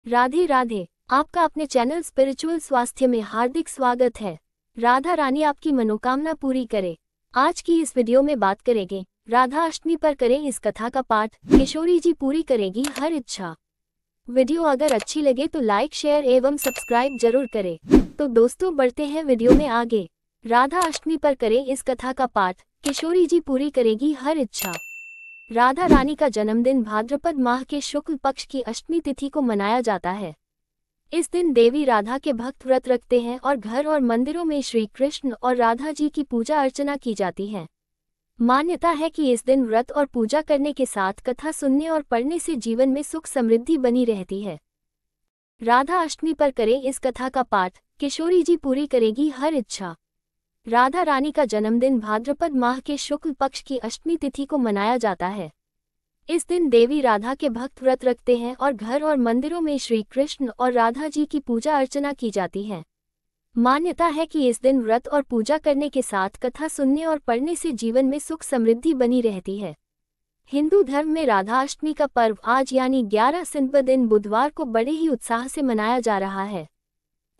राधे राधे। आपका अपने channel spiritual स्वास्थ्य में हार्दिक स्वागत है। राधा रानी आपकी मनोकामना पूरी करे। आज की इस वीडियो में बात करेंगे राधा अष्टमी पर करें इस कथा का पाठ, किशोरी जी पूरी करेगी हर इच्छा। वीडियो अगर अच्छी लगे तो लाइक शेयर एवं सब्सक्राइब जरूर करें। तो दोस्तों बढ़ते हैं वीडियो में आगे। राधा अष्टमी पर करें इस कथा का पाठ, किशोरी जी पूरी करेगी हर इच्छा। राधा रानी का जन्मदिन भाद्रपद माह के शुक्ल पक्ष की अष्टमी तिथि को मनाया जाता है। इस दिन देवी राधा के भक्त व्रत रखते हैं और घर और मंदिरों में श्री कृष्ण और राधा जी की पूजा अर्चना की जाती है। मान्यता है कि इस दिन व्रत और पूजा करने के साथ कथा सुनने और पढ़ने से जीवन में सुख समृद्धि बनी रहती है। राधा अष्टमी पर करें इस कथा का पाठ, किशोरी जी पूरी करेगी हर इच्छा। राधा रानी का जन्मदिन भाद्रपद माह के शुक्ल पक्ष की अष्टमी तिथि को मनाया जाता है। इस दिन देवी राधा के भक्त व्रत रखते हैं और घर और मंदिरों में श्री कृष्ण और राधा जी की पूजा अर्चना की जाती है। मान्यता है कि इस दिन व्रत और पूजा करने के साथ कथा सुनने और पढ़ने से जीवन में सुख समृद्धि बनी रहती है। हिंदू धर्म में राधा अष्टमी का पर्व आज यानी 11 सितंबर दिन बुधवार को बड़े ही उत्साह से मनाया जा रहा है।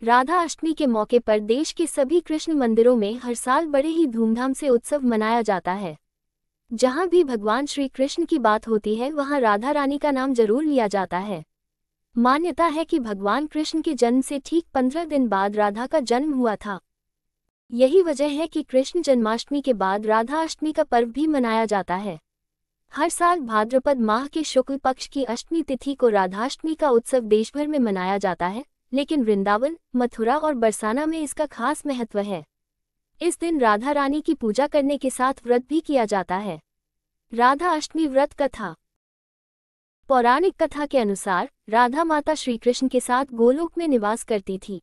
राधा अष्टमी के मौके पर देश के सभी कृष्ण मंदिरों में हर साल बड़े ही धूमधाम से उत्सव मनाया जाता है। जहां भी भगवान श्री कृष्ण की बात होती है वहां राधा रानी का नाम जरूर लिया जाता है। मान्यता है कि भगवान कृष्ण के जन्म से ठीक 15 दिन बाद राधा का जन्म हुआ था। यही वजह है कि कृष्ण जन्माष्टमी के बाद राधा अष्टमी का पर्व भी मनाया जाता है। हर साल भाद्रपद माह के शुक्ल पक्ष की अष्टमी तिथि को राधाष्टमी का उत्सव देशभर में मनाया जाता है, लेकिन वृंदावन, मथुरा और बरसाना में इसका खास महत्व है। इस दिन राधा रानी की पूजा करने के साथ व्रत भी किया जाता है। राधा अष्टमी व्रत कथा। पौराणिक कथा के अनुसार राधा माता श्री कृष्ण के साथ गोलोक में निवास करती थी।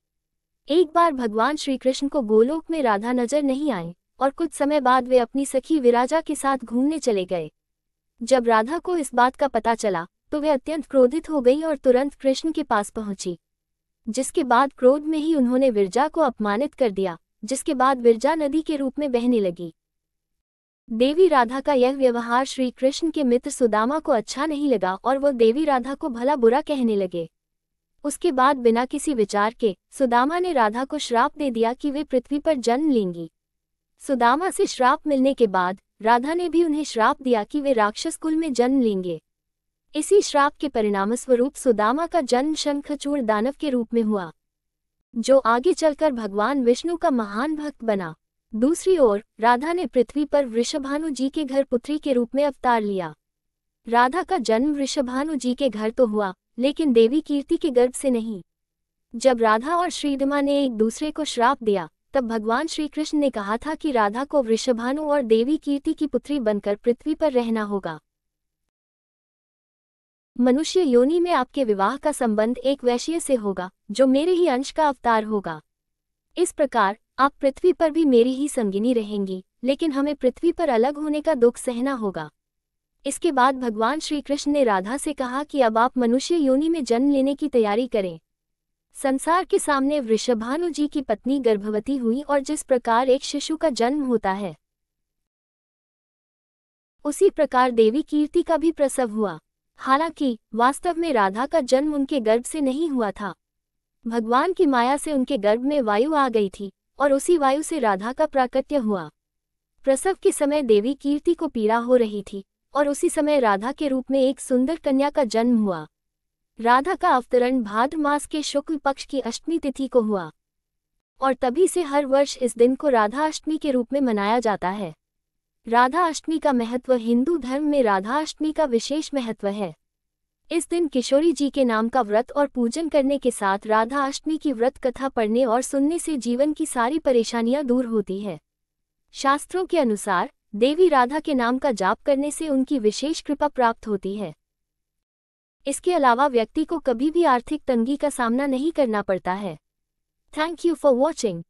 एक बार भगवान श्री कृष्ण को गोलोक में राधा नजर नहीं आई और कुछ समय बाद वे अपनी सखी विराजा के साथ घूमने चले गए। जब राधा को इस बात का पता चला तो वे अत्यंत क्रोधित हो गई और तुरंत कृष्ण के पास पहुंची, जिसके बाद क्रोध में ही उन्होंने विरजा को अपमानित कर दिया, जिसके बाद विरजा नदी के रूप में बहने लगी। देवी राधा का यह व्यवहार श्री कृष्ण के मित्र सुदामा को अच्छा नहीं लगा और वो देवी राधा को भला बुरा कहने लगे। उसके बाद बिना किसी विचार के सुदामा ने राधा को श्राप दे दिया कि वे पृथ्वी पर जन्म लेंगी। सुदामा से श्राप मिलने के बाद राधा ने भी उन्हें श्राप दिया कि वे राक्षस कुल में जन्म लेंगे। इसी श्राप के परिणामस्वरूप सुदामा का जन्म शंखचूड़ दानव के रूप में हुआ, जो आगे चलकर भगवान विष्णु का महान भक्त बना। दूसरी ओर राधा ने पृथ्वी पर वृषभानु जी के घर पुत्री के रूप में अवतार लिया। राधा का जन्म वृषभानु जी के घर तो हुआ, लेकिन देवी कीर्ति के गर्भ से नहीं। जब राधा और श्रीदमा ने एक दूसरे को श्राप दिया तब भगवान श्री कृष्ण ने कहा था कि राधा को वृषभानु और देवी कीर्ति की पुत्री बनकर पृथ्वी पर रहना होगा। मनुष्य योनि में आपके विवाह का संबंध एक वैश्य से होगा जो मेरे ही अंश का अवतार होगा। इस प्रकार आप पृथ्वी पर भी मेरी ही संगिनी रहेंगी, लेकिन हमें पृथ्वी पर अलग होने का दुख सहना होगा। इसके बाद भगवान श्री कृष्ण ने राधा से कहा कि अब आप मनुष्य योनि में जन्म लेने की तैयारी करें। संसार के सामने वृषभानु जी की पत्नी गर्भवती हुई और जिस प्रकार एक शिशु का जन्म होता है, उसी प्रकार देवी कीर्ति का भी प्रसव हुआ। हालांकि वास्तव में राधा का जन्म उनके गर्भ से नहीं हुआ था। भगवान की माया से उनके गर्भ में वायु आ गई थी और उसी वायु से राधा का प्राकट्य हुआ। प्रसव के समय देवी कीर्ति को पीड़ा हो रही थी और उसी समय राधा के रूप में एक सुंदर कन्या का जन्म हुआ। राधा का अवतरण भाद्र मास के शुक्ल पक्ष की अष्टमी तिथि को हुआ और तभी से हर वर्ष इस दिन को राधा अष्टमी के रूप में मनाया जाता है। राधा अष्टमी का महत्व। हिंदू धर्म में राधा अष्टमी का विशेष महत्व है। इस दिन किशोरी जी के नाम का व्रत और पूजन करने के साथ राधा अष्टमी की व्रत कथा पढ़ने और सुनने से जीवन की सारी परेशानियां दूर होती है। शास्त्रों के अनुसार देवी राधा के नाम का जाप करने से उनकी विशेष कृपा प्राप्त होती है। इसके अलावा व्यक्ति को कभी भी आर्थिक तंगी का सामना नहीं करना पड़ता है। Thank you for watching.